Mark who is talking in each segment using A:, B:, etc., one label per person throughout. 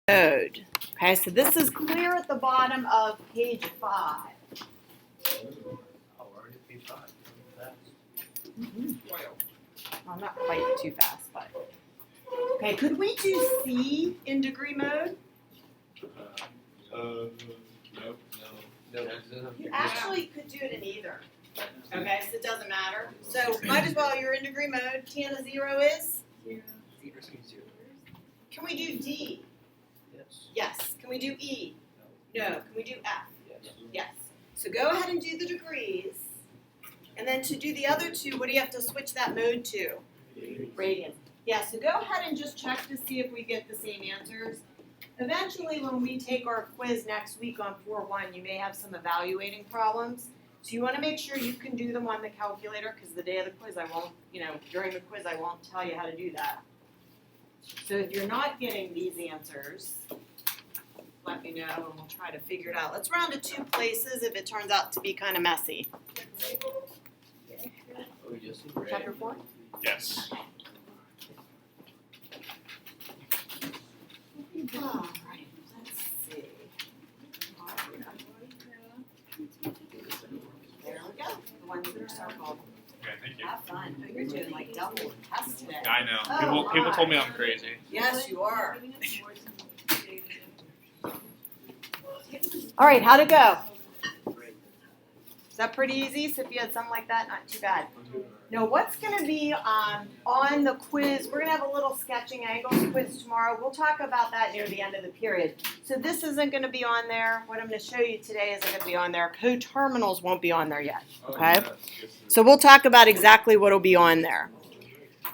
A: Code. Okay, so this is clear at the bottom of page 5.
B: Already page 5.
A: Well, not quite too fast, but. Okay, could we do C in degree mode?
B: No.
A: You actually could do it in either. Okay, so it doesn't matter. So might as well, you're in degree mode. Tan of 0 is?
B: 0.
A: Can we do D?
B: Yes.
A: Yes. Can we do E? No. Can we do F?
B: Yes.
A: Yes. So go ahead and do the degrees. And then to do the other two, what do you have to switch that mode to? Radians. Yeah, so go ahead and just check to see if we get the same answers. Eventually, when we take our quiz next week on 4-1, you may have some evaluating problems. So you want to make sure you can do them on the calculator, because the day of the quiz, I won't, during the quiz, I won't tell you how to do that. So if you're not getting these answers, let me know and we'll try to figure it out. Let's round to 2 places if it turns out to be kind of messy. Chapter 4?
C: Yes.
A: All right, let's see. There we go, the ones that are circled.
C: Okay, thank you.
A: Have fun. Oh, you're doing like double tests today.
C: I know.
A: Oh,
C: People told me
A: my.
C: I'm crazy.
A: Yes, you are. All right, how'd it go? Is that pretty easy? So if you had something like that, not too bad. Now, what's going to be on the quiz, we're going to have a little sketching angles quiz tomorrow. We'll talk about that near the end of the period. So this isn't going to be on there. What I'm going to show you today isn't going to be on there. Co-terminals won't be on there yet, okay? So we'll talk about exactly what will be on there.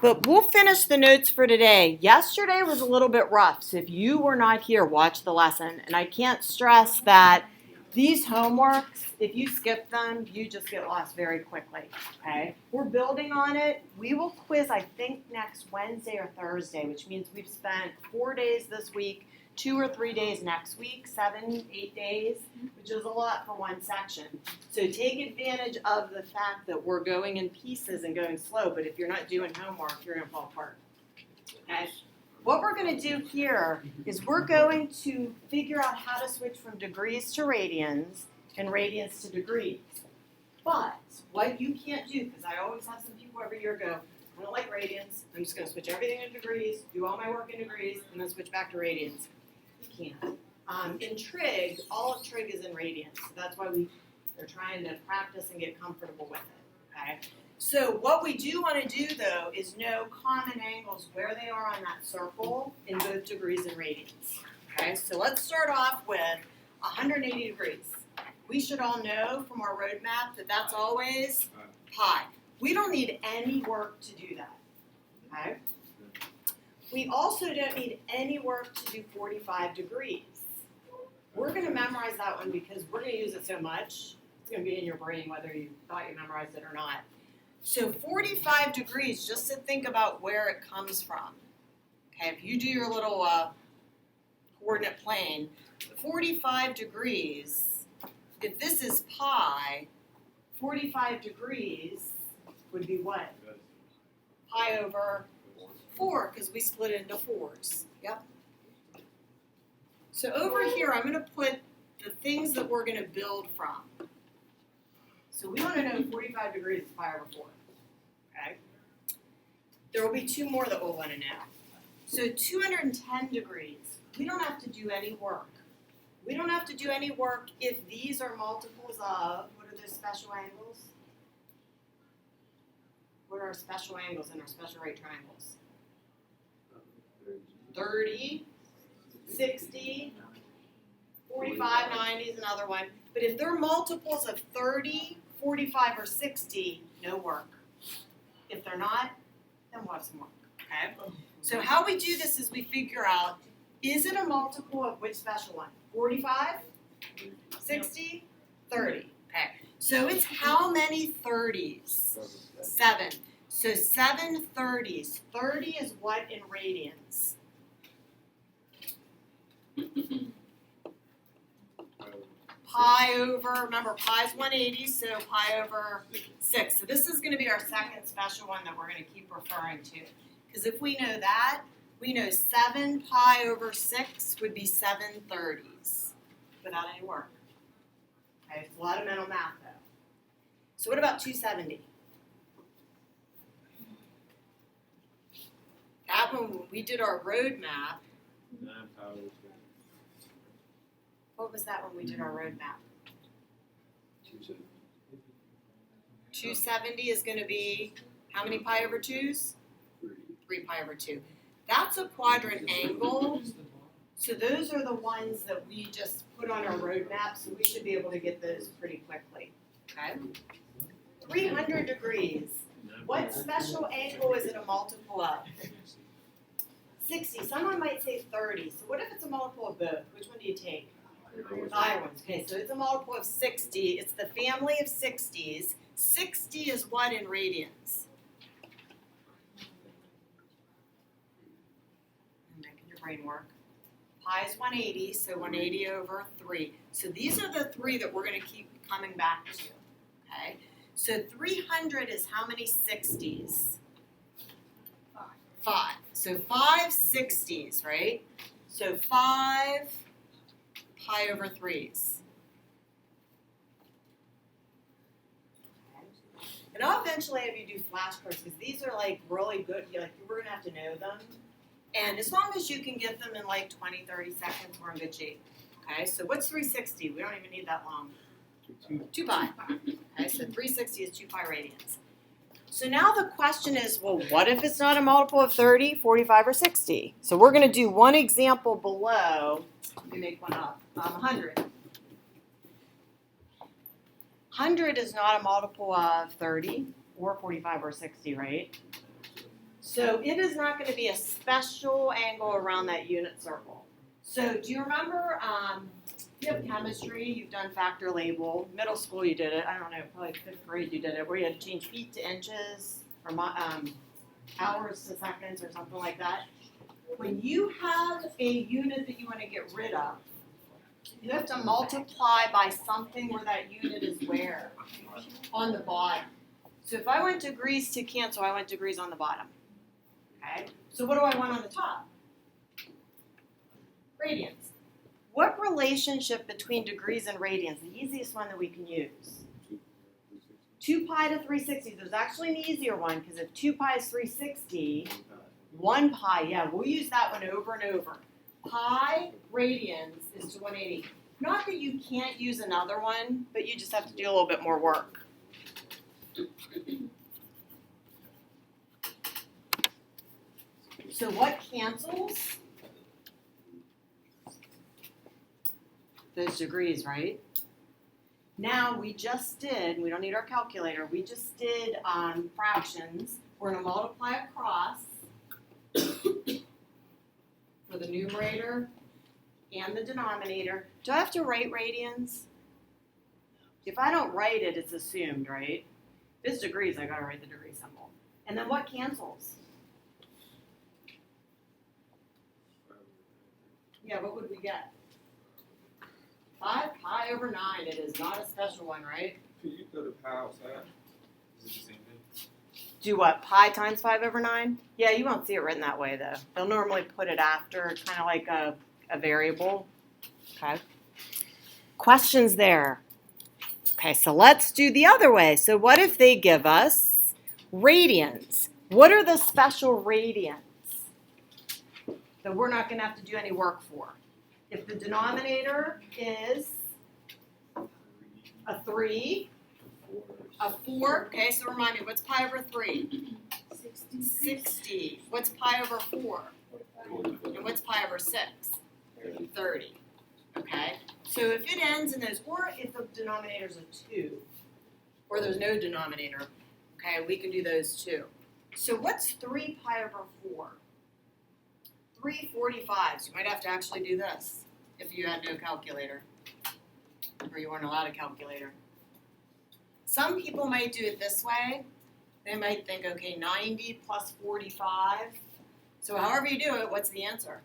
A: But we'll finish the notes for today. Yesterday was a little bit rough, so if you were not here, watch the lesson. And I can't stress that these homeworks, if you skip them, you just get lost very quickly, okay? We're building on it. We will quiz, I think, next Wednesday or Thursday, which means we've spent 4 days this week, 2 or 3 days next week, 7, 8 days, which is a lot for one section. So take advantage of the fact that we're going in pieces and going slow, but if you're not doing homework, you're going to fall apart, okay? What we're going to do here is we're going to figure out how to switch from degrees to radians and radians to degrees. But what you can't do, because I always have some people every year go, I don't like radians, I'm just going to switch everything into degrees, do all my work in degrees, and then switch back to radians. You can't. In trig, all of trig is in radians, so that's why they're trying to practice and get comfortable with it, okay? So what we do want to do, though, is know common angles, where they are on that circle in both degrees and radians. Okay, so let's start off with 180 degrees. We should all know from our roadmap that that's always pi. We don't need any work to do that. Okay? We also don't need any work to do 45 degrees. We're going to memorize that one because we're going to use it so much. It's going to be in your brain whether you thought you memorized it or not. So 45 degrees, just to think about where it comes from. Okay, if you do your little coordinate plane, 45 degrees, if this is pi, 45 degrees would be what? Pi over 4, because we split it into 4s. Yep. So over here, I'm going to put the things that we're going to build from. So we want to know 45 degrees is pi over 4, okay? There will be 2 more that we'll want to know. So 210 degrees, we don't have to do any work. We don't have to do any work if these are multiples of, what are those special angles? What are our special angles in our special right triangles? 30, 60, 45, 90 is another one. But if they're multiples of 30, 45, or 60, no work. If they're not, then we'll have some work, okay? So how we do this is we figure out, is it a multiple of which special one? 45, 60, 30, okay? So it's how many 30s? 7. So 7 30s. 30 is what in radians? Pi over, remember pi is 180, so pi over 6. So this is going to be our second special one that we're going to keep referring to. Because if we know that, We know 7 pi over 6 would be 7/30s without any work. Okay, it's a lot of mental math though. So what about 270? That one, when we did our road map, what was that when we did our road map? 270 is going to be how many pi over 2's? 3 pi over 2. That's a quadrant angle. So those are the ones that we just put on our road map, so we should be able to get those pretty quickly. Okay? 300 degrees. What special angle is it a multiple of? 60. Someone might say 30. So what if it's a multiple of both? Which one do you take? The higher ones. Okay, so it's a multiple of 60. It's the family of 60s. 60 is what in radians? I'm making your brain work. Pi is 180, so 180 over 3. So these are the 3 that we're going to keep coming back to. Okay? So 300 is how many 60s? 5. So 5 60s, right? So 5 pi over 3's. And I'll eventually have you do flashcards because these are like really good. We're going to have to know them. And as long as you can get them in like 20, 30 seconds, we're in good shape. Okay, so what's 360? We don't even need that long. 2 pi. Okay, so 360 is 2 pi radians. So now the question is, well, what if it's not a multiple of 30, 45, or 60? So we're going to do one example below. Let me make one up. 100. 100 is not a multiple of 30 or 45 or 60, right? So it is not going to be a special angle around that unit circle. So do you remember, you have chemistry, you've done factor label. Middle school you did it. I don't know, probably 5th grade you did it, where you had to change feet to inches or hours to seconds or something like that. When you have a unit that you want to get rid of, you have to multiply by something where that unit is where? On the bottom. So if I went degrees to cancel, I went degrees on the bottom. Okay? So what do I want on the top? Radians. What relationship between degrees and radians? The easiest one that we can use. 2 pi to 360. There's actually an easier one because if 2 pi is 360, 1 pi, yeah, we'll use that one over and over. Pi radians is to 180. Not that you can't use another one, but you just have to do a little bit more work. So what cancels? Those degrees, right? Now we just did, we don't need our calculator, we just did fractions. We're going to multiply across for the numerator and the denominator. Do I have to write radians? If I don't write it, it's assumed, right? If it's degrees, I got to write the degree symbol. And then what cancels? Yeah, what would we get? 5 pi over 9. It is not a special one, right?
B: Can you go to pi outside? Is it the same thing?
A: Do what? Pi times 5 over 9? Yeah, you won't see it written that way, though. They'll normally put it after, kind of like a variable. Okay. Questions there? Okay, so let's do the other way. So what if they give us radians? What are the special radians that we're not going to have to do any work for? If the denominator is a 3, a 4, okay, so remind me, what's pi over 3? 60. What's pi over 4? And what's pi over 6? 30. Okay, so if it ends in those, or if the denominator is a 2, or there's no denominator, okay, we can do those too. So what's 3 pi over 4? 3/45. You might have to actually do this if you had no calculator, or you weren't allowed a calculator. Some people might do it this way. They might think, okay, 90 plus 45. So however you do it, what's the answer?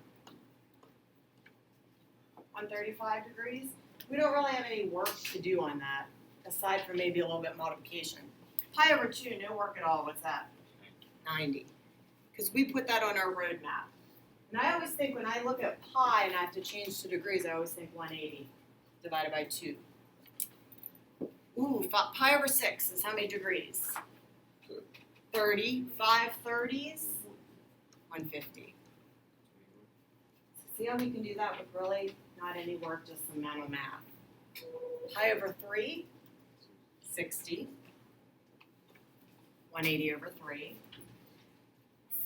A: 135 degrees. We don't really have any work to do on that, aside from maybe a little bit multiplication. Pi over 2, no work at all. What's that? 90. Because we put that on our road map. And I always think when I look at pi and I have to change to degrees, I always think 180 divided by 2. Ooh, pi over 6 is how many degrees? 30. 5 30s? 150. See how we can do that with really not any work, just some mental math. Pi over 3, 60. 180 over 3.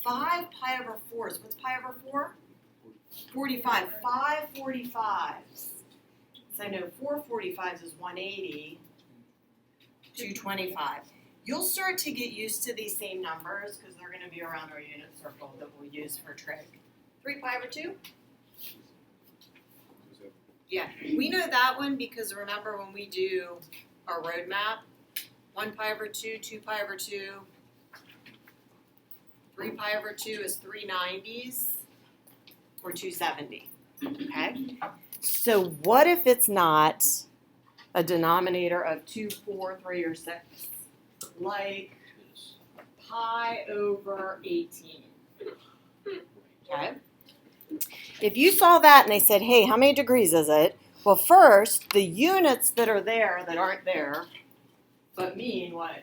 A: 5 pi over 4s. What's pi over 4? 45. 5 45s. So I know 4 45s is 180. 225. You'll start to get used to these same numbers because they're going to be around our unit circle that we'll use for trig. 3 pi over 2? Yeah, we know that one because remember when we do our roadmap, 1 pi over 2, 2 pi over 2, 3 pi over 2 is 390s or 270, okay? So what if it's not a denominator of 2, 4, 3, or 6? Like pi over 18, okay? If you saw that and they said, hey, how many degrees is it? Well, first, the units that are there that aren't there, but mean what?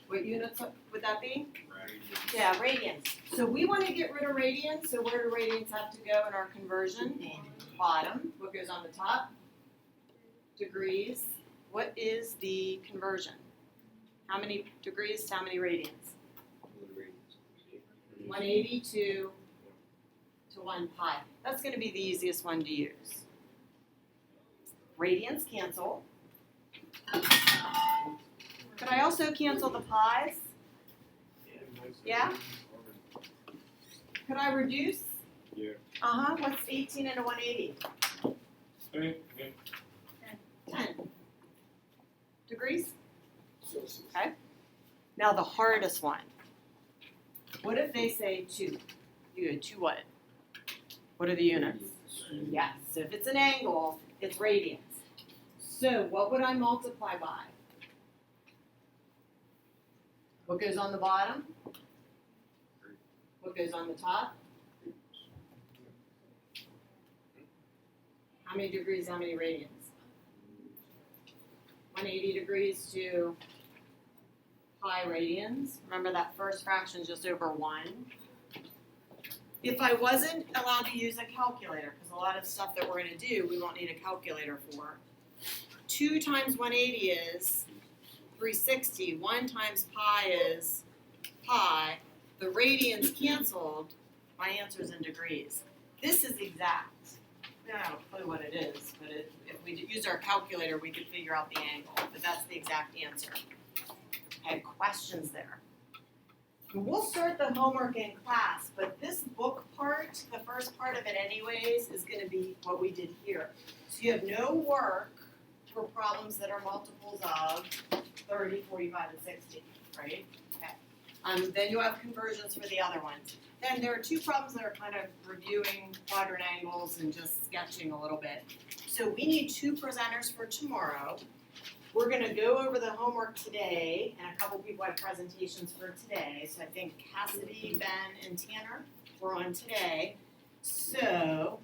A: What units would that be? Radians. Yeah, radians. So we want to get rid of radians, so where do radians have to go in our conversion? Bottom. What goes on the top? Degrees. What is the conversion? How many degrees to how many radians? 180 to 1 pi. That's going to be the easiest one to use. Radians cancel. Could I also cancel the pi's? Yeah? Could I reduce?
B: Yeah.
A: Uh-huh. What's 18 into 180? 10. 10. Degrees? Okay. Now the hardest one. What if they say 2? You go 2 what? What are the units? Yes. So if it's an angle, it's radians. So what would I multiply by? What goes on the bottom? What goes on the top? How many degrees, how many radians? 180 degrees to pi radians. Remember that first fraction is just over 1. If I wasn't allowed to use a calculator, because a lot of stuff that we're going to do, we won't need a calculator for. 2 times 180 is 360. 1 times pi is pi. The radians canceled. My answer is in degrees. This is exact. I don't have a clue what it is, but if we use our calculator, we could figure out the angle. But that's the exact answer. I had questions there. We'll start the homework in class, but this book part, the first part of it anyways, is going to be what we did here. So you have no work for problems that are multiples of 30, 45, and 60, right? Okay. Then you have conversions for the other ones. Then there are 2 problems that are kind of reviewing quadrant angles and just sketching a little bit. So we need 2 presenters for tomorrow. We're going to go over the homework today, and a couple people have presentations for today. So I think Cassidy, Ben, and Tanner were on today. So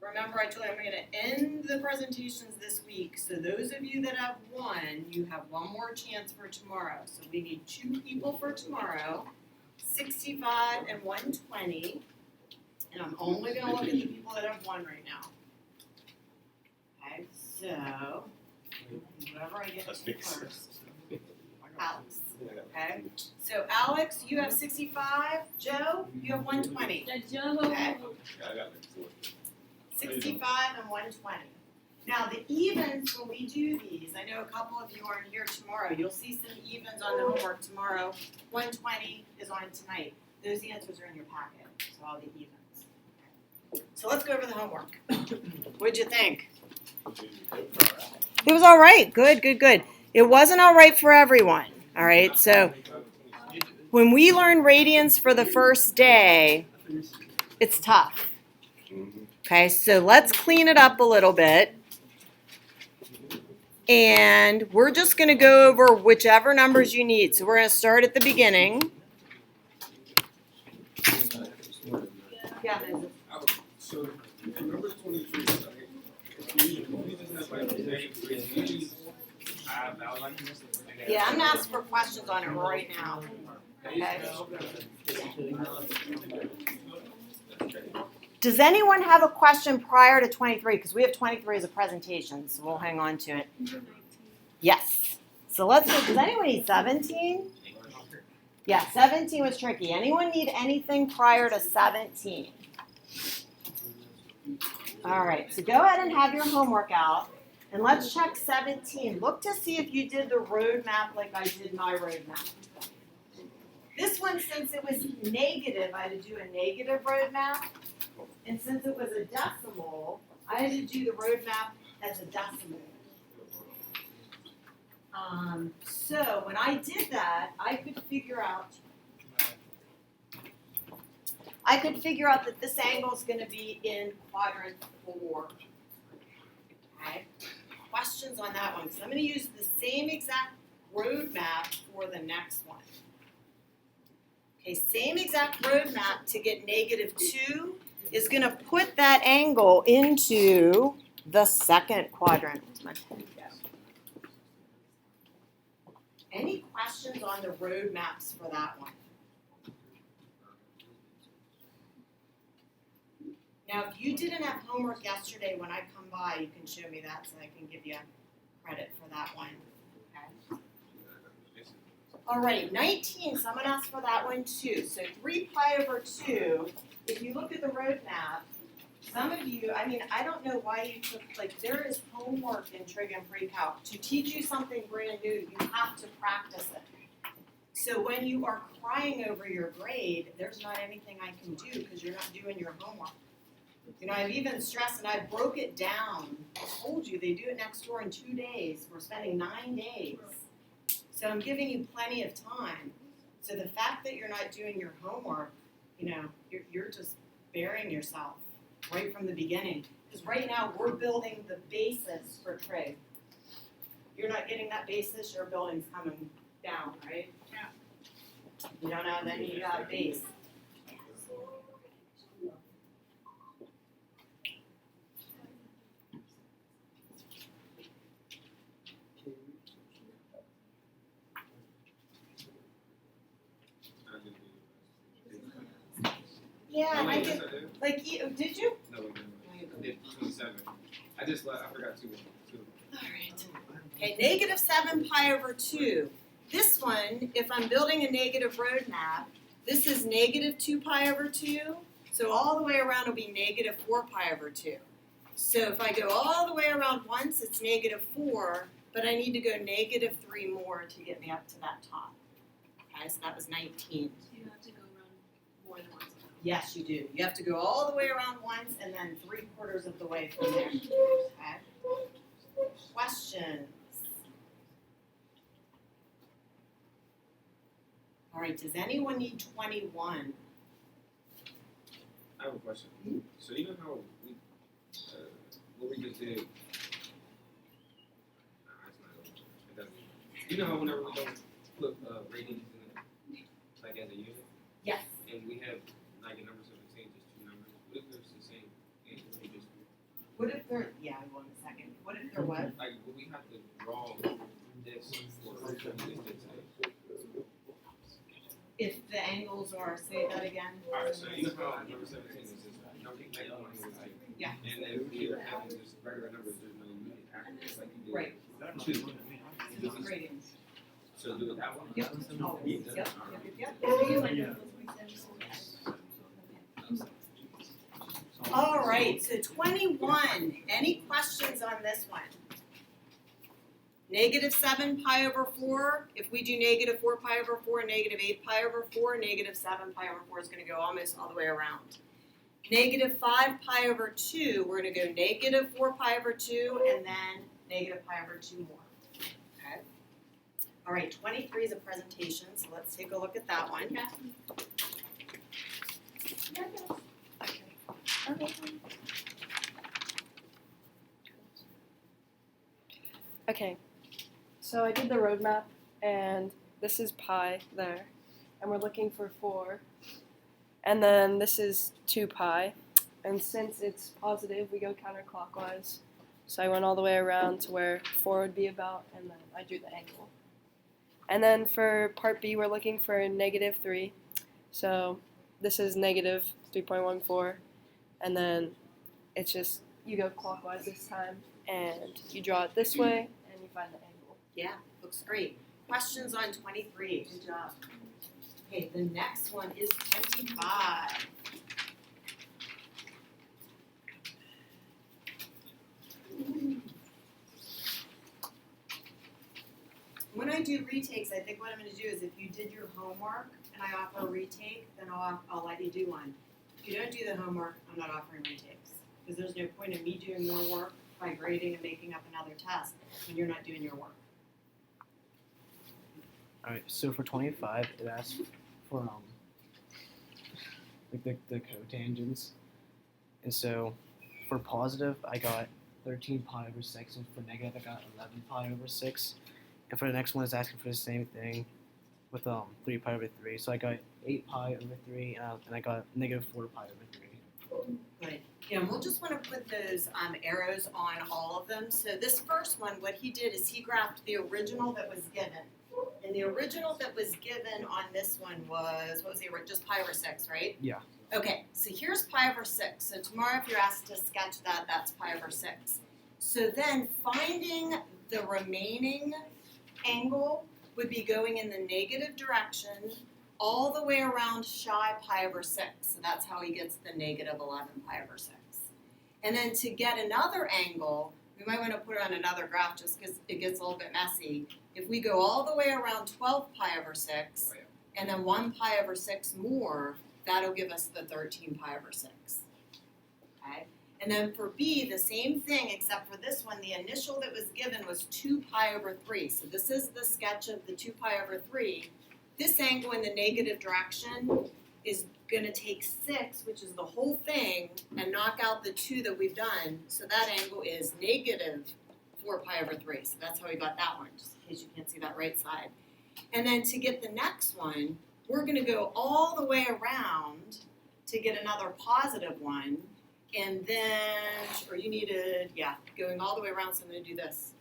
A: remember I told you I'm going to end the presentations this week. So those of you that have one, you have one more chance for tomorrow. So we need 2 people for tomorrow, 65 and 120. And I'm only going to look at the people that have one right now. Okay, so whoever I get to first. Alex. Okay. So Alex, you have 65. Joe, you have 120. Okay. 65 and 120. Now the evens, when we do these, I know a couple of you aren't here tomorrow. You'll see some evens on the homework tomorrow. 120 is on tonight. Those answers are in your packet. So all the evens. So let's go over the homework. What'd you think? It was all right. Good, good, good. It wasn't all right for everyone. All right. So when we learn radians for the first day, it's tough. Okay. So let's clean it up a little bit. And we're just going to go over whichever numbers you need. So we're going to start at the beginning.
B: So, in number 23, right? We just have like negative 3. I value like this.
A: Yeah, I'm gonna ask for questions on it right now. Okay. Does anyone have a question prior to 23? Because we have 23 as a presentation, so we'll hang on to it. Yes. So let's see, does anyone need 17? Yeah, 17 was tricky. Anyone need anything prior to 17? All right, so go ahead and have your homework out. And let's check 17. Look to see if you did the roadmap like I did my roadmap. This one, since it was negative, I had to do a negative roadmap. And since it was a decimal, I had to do the roadmap as a decimal. So when I did that, I could figure out that this angle is going to be in quadrant 4. Okay. Questions on that one? Because I'm going to use the same exact roadmap for the next one. Okay, same exact roadmap to get -2 is going to put that angle into the second quadrant. Any questions on the roadmaps for that one? Now, if you didn't have homework yesterday when I come by, you can show me that so I can give you credit for that one. Okay. All right, 19, so I'm going to ask for that one too. So 3 pi over 2, if you look at the roadmap, some of you, I mean, I don't know why you took, like, there is homework in Trig and Precalc. To teach you something brand new, you have to practice it. So when you are crying over your grade, there's not anything I can do because you're not doing your homework. You know, I've even stressed, and I broke it down. I told you, they do it next door in 2 days. We're spending 9 days. So I'm giving you plenty of time. So the fact that you're not doing your homework, you know, you're just burying yourself right from the beginning. Because right now, we're building the basis for trig. You're not getting that basis, your building's coming down, right? Yeah. You don't have any base. Yeah,
B: No,
A: I
B: yes,
A: did.
B: I did.
A: Like, did you?
B: No, wait, I did 27. I forgot 2.
A: All right. Okay, -7 pi over 2. This one, if I'm building a negative roadmap, this is -2 pi over 2. So all the way around will be -4 pi over 2. So if I go all the way around once, it's -4, but I need to go -3 more to get me up to that top. Okay, so that was 19.
C: So you have to go around more than once.
A: Yes, you do. You have to go all the way around once and then 3/4 of the way from there. Okay. Questions? All right, does anyone need 21?
B: I have a question. So you know how we, what we just did? It's not. It doesn't. You know how whenever we don't put ratings in it, like as a unit,
A: Yes.
B: and we have like a number 17, just 2 numbers. What if there's the same thing? We just
A: What if they're, yeah, I will in a second. What if they're what?
B: like will we have to draw this for what we just did today?
A: If the angles are, say that again.
B: All right, so you know how number 17 is just number 1 is like,
A: Yeah.
B: and then we are having just regular numbers. There's no unit after this, like you did.
A: Right.
B: 2.
A: So these gradients.
B: So do it that one.
A: Yep. Oh, yep. Yep. Yep.
C: Do you like those weekends?
A: All right, so 21. Any questions on this one? -7 pi over 4. If we do -4 pi over 4, -8 pi over 4, -7 pi over 4 is going to go almost all the way around. -5 pi over 2, we're going to go -4 pi over 2 and then -pi over 2 more. Okay. All right, 23 is a presentation, so let's take a look at that one.
D: Okay, so I did the roadmap, and this is pi there, and we're looking for 4. And then this is 2 pi, And since it's positive, we go counterclockwise. So I went all the way around to where 4 would be about, and then I drew the angle. And then for part B, we're looking for -3. So this is -3.14, and then it's just you go clockwise this time, and you draw it this way, and you find the angle.
A: Yeah, looks great. Questions on 23. Good job. Okay, the next one is 25. When I do retakes, I think what I'm going to do is if you did your homework and I offer a retake, then I'll let you do one. If you don't do the homework, I'm not offering retakes. Because there's no point in me doing more work by grading and making up another test when you're not doing your work.
E: Alright, so for 25, it asks for like the cotangents. And so for positive, I got 13 pi over 6, and for negative, I got 11 pi over 6. And for the next one, it's asking for the same thing with 3 pi over 3. So I got 8 pi over 3, and I got -4 pi over 3.
A: Good. Yeah, and we'll just want to put those arrows on all of them. So this first one, what he did is he graphed the original that was given. And the original that was given on this one was, what was the original? Just pi over 6, right?
E: Yeah.
A: Okay, so here's pi over 6. So tomorrow if you're asked to sketch that, that's pi over 6. So then finding the remaining angle would be going in the negative direction all the way around shy pi over 6. So that's how he gets the -11 pi over 6. And then to get another angle, we might want to put it on another graph just because it gets a little bit messy. If we go all the way around 12 pi over 6, and then 1 pi over 6 more, that'll give us the 13 pi over 6. Okay? And then for B, the same thing, except for this one, the initial that was given was 2 pi over 3. So this is the sketch of the 2 pi over 3. This angle in the negative direction is going to take 6, which is the whole thing, and knock out the 2 that we've done. So that angle is -4 pi over 3. So that's how we got that one, just in case you can't see that right side. And then to get the next one, we're going to go all the way around to get another positive one. And then, or you needed, yeah, going all the way around, so I'm going to do this.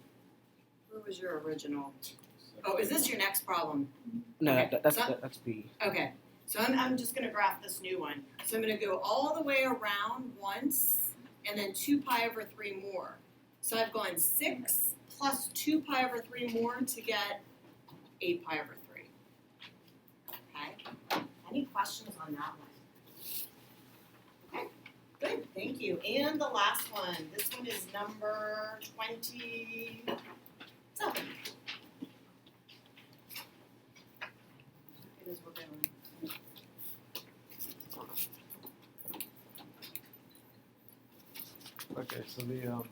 A: Where was your original? Oh, is this your next problem?
E: No,
A: Okay.
E: that's B.
A: Okay, so I'm just going to graph this new one. So I'm going to go all the way around once, and then 2 pi over 3 more. So I've gone 6 plus 2 pi over 3 more to get 8 pi over 3. Okay, any questions on that one? Okay, good, thank you. And the last one, this one is number 27. As we're going.
B: Okay, so the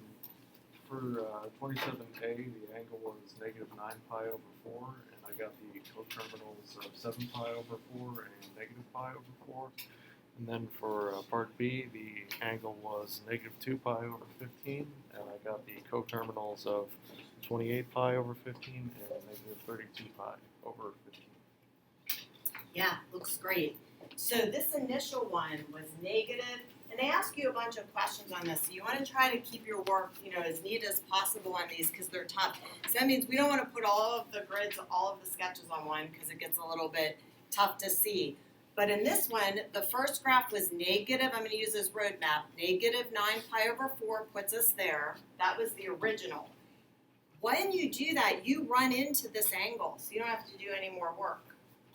B: for 27A, the angle was -9 pi over 4, and I got the coterminals of 7 pi over 4 and -pi over 4. And then for part B, the angle was -2 pi over 15, and I got the coterminals of 28 pi over 15 and -32 pi over 15.
A: Yeah, looks great. So this initial one was negative, and they ask you a bunch of questions on this. So you want to try to keep your work, as neat as possible on these because they're tough. So that means we don't want to put all of the grids, all of the sketches on one because it gets a little bit tough to see. But in this one, the first graph was negative. I'm going to use this road map. -9 pi over 4 puts us there. That was the original. When you do that, you run into this angle, so you don't have to do any more work.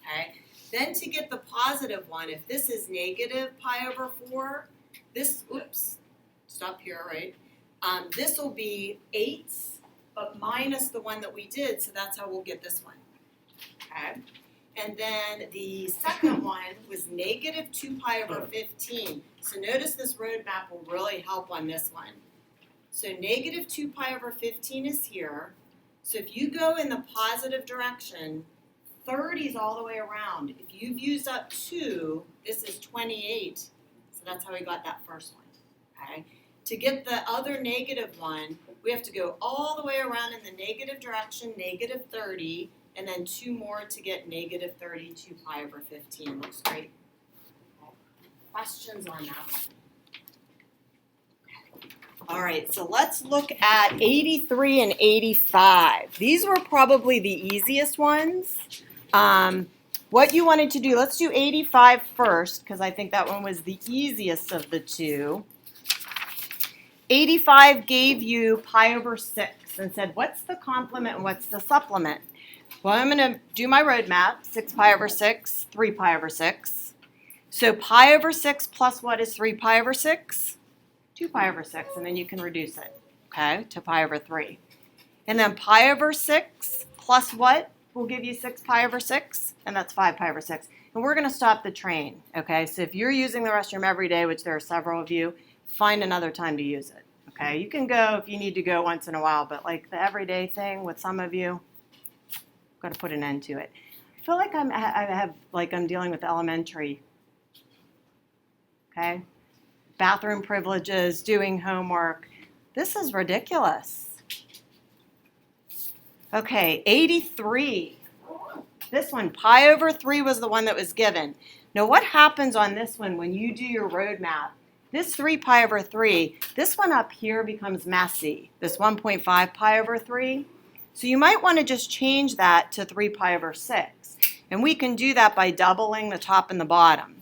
A: Okay? Then to get the positive one, if this is negative pi over 4, this, stop here, right? This will be 8, but minus the one that we did, so that's how we'll get this one. Okay? And then the second one was -2 pi over 15. So notice this road map will really help on this one. So -2 pi over 15 is here. So if you go in the positive direction, 30 is all the way around. If you've used up 2, this is 28. So that's how we got that first one. Okay? To get the other negative one, we have to go all the way around in the negative direction, -30, and then 2 more to get -32 pi over 15. Looks great. Okay. Questions on that one? All right, so let's look at 83 and 85. These were probably the easiest ones. What you wanted to do, let's do 85 first, because I think that one was the easiest of the two. 85 gave you pi over 6 and said, what's the complement and what's the supplement? Well, I'm going to do my roadmap, 6 pi over 6, 3 pi over 6. So pi over 6 plus what is 3 pi over 6? 2 pi over 6, and then you can reduce it, okay, to pi over 3. And then pi over 6 plus what will give you 6 pi over 6? And that's 5 pi over 6. And we're going to stop the train, okay? So if you're using the restroom every day, which there are several of you, find another time to use it, okay? You can go if you need to go once in a while, but like the everyday thing with some of you, got to put an end to it. I feel like I'm dealing with elementary, okay? Bathroom privileges, doing homework. This is ridiculous. Okay, 83. This one, pi over 3 was the one that was given. Now what happens on this one when you do your roadmap? This 3 pi over 3, this one up here becomes messy. This 1.5 pi over 3. So you might want to just change that to 3 pi over 6. And we can do that by doubling the top and the bottom.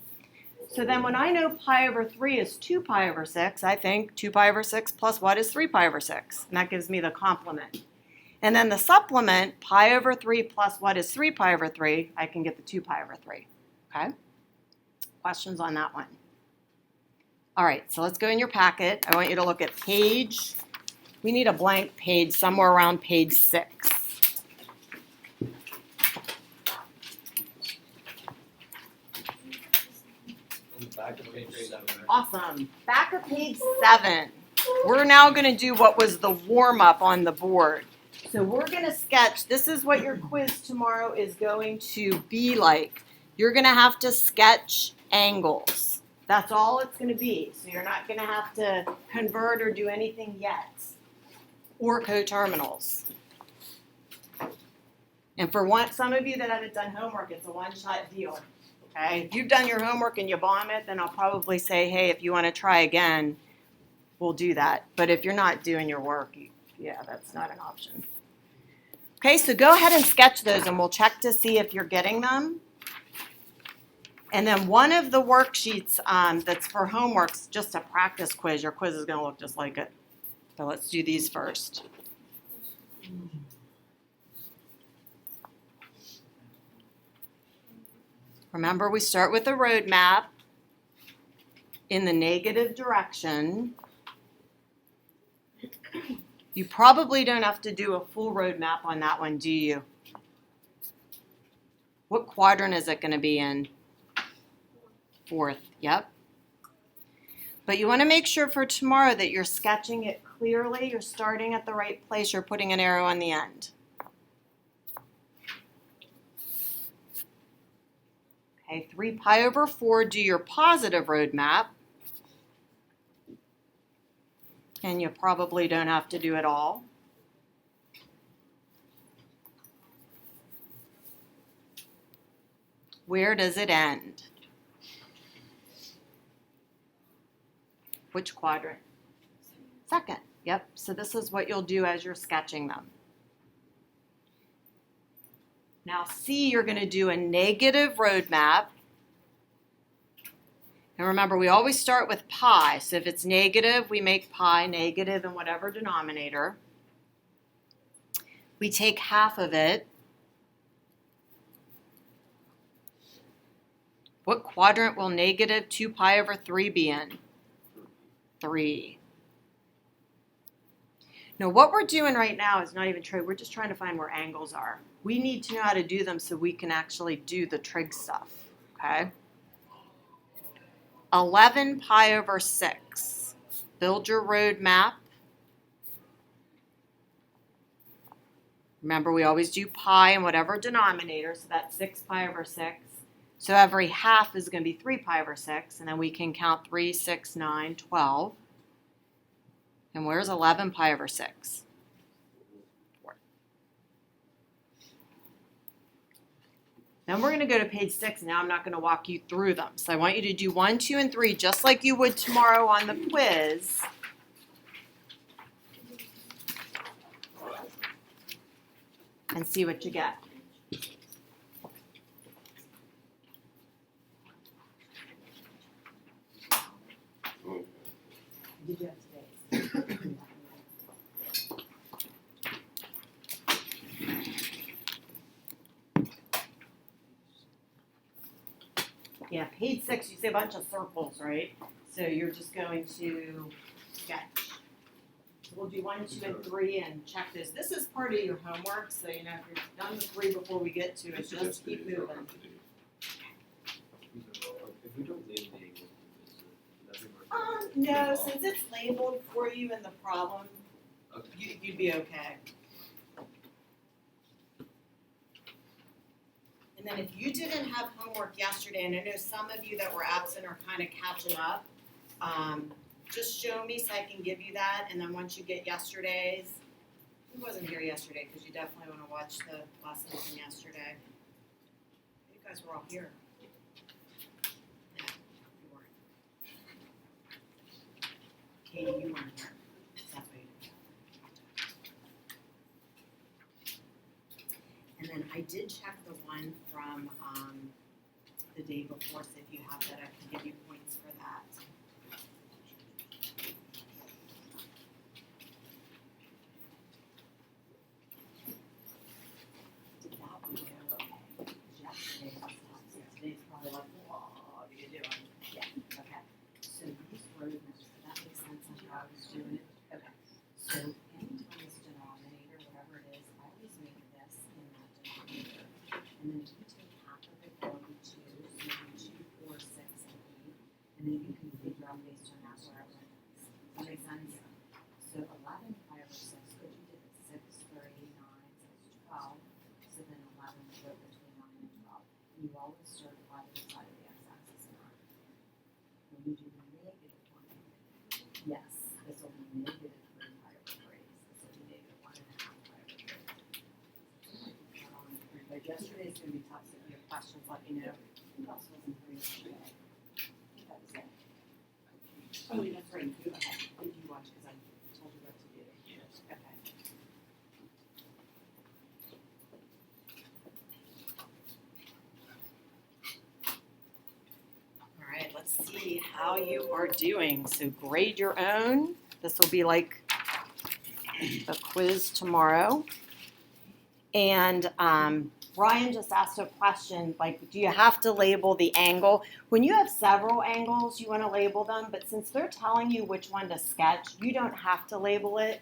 A: So then when I know pi over 3 is 2 pi over 6, I think 2 pi over 6 plus what is 3 pi over 6? And that gives me the complement. And then the supplement, pi over 3 plus what is 3 pi over 3, I can get the 2 pi over 3. Okay? Questions on that one? All right, so let's go in your packet. I want you to look at page, we need a blank page somewhere around page 6. Awesome. Back of page 7. We're now going to do what was the warm-up on the board. So we're going to sketch. This is what your quiz tomorrow is going to be like. You're going to have to sketch angles. That's all it's going to be. So you're not going to have to convert or do anything yet. Or coterminals. And for some of you that haven't done homework, it's a one-shot deal. Okay? If you've done your homework and you bomb it, then I'll probably say, hey, if you want to try again, we'll do that. But if you're not doing your work, yeah, that's not an option. Okay, so go ahead and sketch those and we'll check to see if you're getting them. And then one of the worksheets that's for homework's just a practice quiz. Your quiz is going to look just like it. So let's do these first. Remember, we start with a roadmap in the negative direction. You probably don't have to do a full roadmap on that one, do you? What quadrant is it going to be in? 4th, yep. But you want to make sure for tomorrow that you're sketching it clearly, you're starting at the right place, you're putting an arrow on the end. Okay, 3 pi over 4, do your positive roadmap. And you probably don't have to do it all. Where does it end? Which quadrant? 2nd. Yep, so this is what you'll do as you're sketching them. Now C, you're going to do a negative roadmap. And remember, we always start with pi. So if it's negative, we make pi negative in whatever denominator. We take half of it. What quadrant will negative 2 pi over 3 be in? 3. Now what we're doing right now is not even trig. We're just trying to find where angles are. We need to know how to do them so we can actually do the trig stuff, okay? 11 pi over 6. Build your roadmap. Remember, we always do pi in whatever denominator, so that's 6 pi over 6. So every half is going to be 3 pi over 6, and then we can count 3, 6, 9, 12. And where's 11 pi over 6? 4. Then we're going to go to page 6. Now I'm not going to walk you through them. So I want you to do 1, 2, and 3 just like you would tomorrow on the quiz. and see what you get. Did you have today's? Yeah, page 6, you see a bunch of circles, right? So you're just going to sketch. So we'll do 1, 2, and 3 and check this. This is part of your homework, so if you're done with 3 before we get to it, just keep moving.
F: If we don't name the angle, is it
A: No, since it's labeled for you in the problem,
F: Okay.
A: you'd be okay. And then if you didn't have homework yesterday, and I know some of you that were absent are kind of catching up, just show me so I can give you that, and then once you get yesterday's, who wasn't here yesterday, because you definitely want to watch the lessons from yesterday. You guys were all here. Yeah, you weren't. Katie, you weren't here. That's why you didn't. And then I did check the one from the day before, so if you have that, I can give you points for that. Did that one go okay? Yesterday was tough, so today's probably like, what are you doing? Yeah, okay. So these road numbers, does that make sense on how I was doing it? Okay. So anytime this denominator, whatever it is, I always make this in that denominator. And then if you take half of it, that would be 2, so you do 2, 4, 6, and 8. And then you can figure out based on that where it went. Does that make sense? So 11 pi over 6, because you did the 6, 3, 9, so it's 12. So then 11 will go between 9 and 12. And you always start by the side of the x-axis and on. When you do the negative 1, yes, this will be negative 3 pi over 3. So this will be negative 1.5 pi over 3. But yesterday's going to be tough, so if you have questions, let me know. Who else wasn't here yesterday? I think that was it. Oh, that's right. Go ahead. Did you watch? Because I told you what to do. Yes. Okay. All right, let's see how you are doing. So grade your own. This will be like the quiz tomorrow. And Ryan just asked a question, like, do you have to label the angle? When you have several angles, you want to label them, but since they're telling you which one to sketch, you don't have to label it.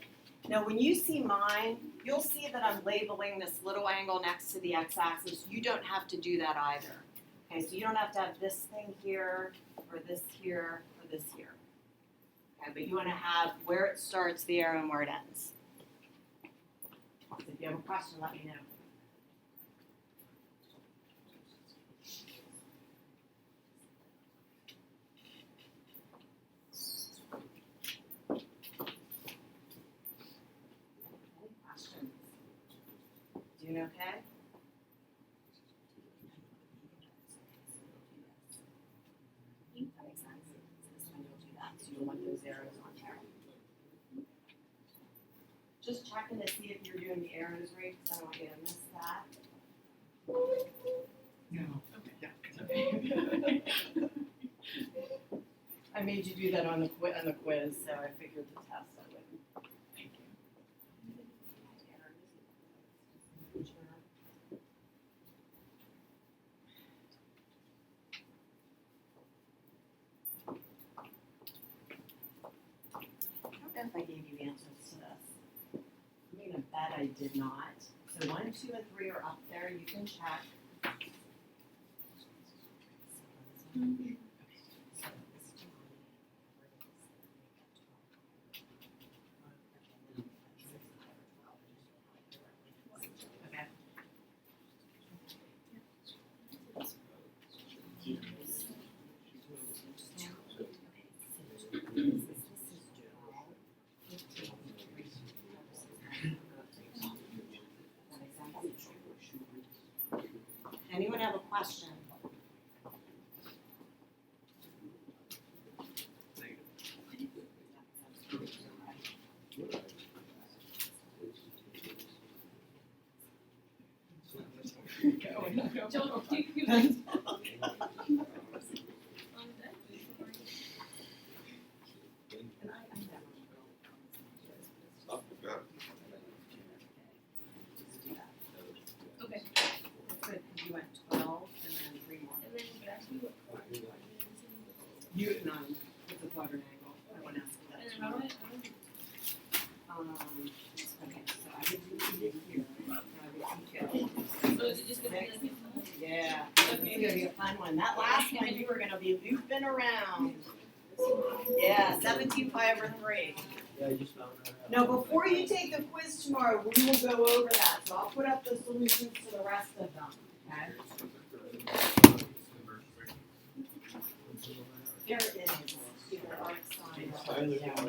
A: Now, when you see mine, you'll see that I'm labeling this little angle next to the x-axis. You don't have to do that either. Okay, so you don't have to have this thing here, or this here, or this here. Okay, but you want to have where it starts, the arrow, and where it ends. So if you have a question, let me know. Any questions? Doing okay? That makes sense. So this one you'll do that. So you'll want those arrows on there. Just checking to see if you're doing the arrows right, because I don't want you to miss that. No. I made you do that on the quiz, so I figured the test I wouldn't. Thank you. I don't know if I gave you answers to this. I'm gonna bet I did not. So 1, 2, and 3 are up there. You can check. Okay. Anyone have a question?
C: Don't you? Okay,
A: Good, 'cause you went 12 and then 3 more.
C: and then but ask me what quadrant.
A: You at 9, it's a quadrant angle, I won't ask you
C: And
A: that
C: then how
A: tomorrow.
C: do
A: Okay, so I did do here, now I did detail.
C: so is it just gonna be like?
A: Yeah, it's gonna be a fun one. That last one, you were gonna be looping around. Yeah, 17 pi over 3.
F: Yeah, I just found that out.
A: No, before you take the quiz tomorrow, we will go over that, so I'll put up the solutions to the rest of them, okay? There it is. Either art sign or yeah.
B: I'm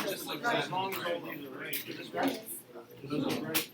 B: just wondering.
A: As long as all these are right.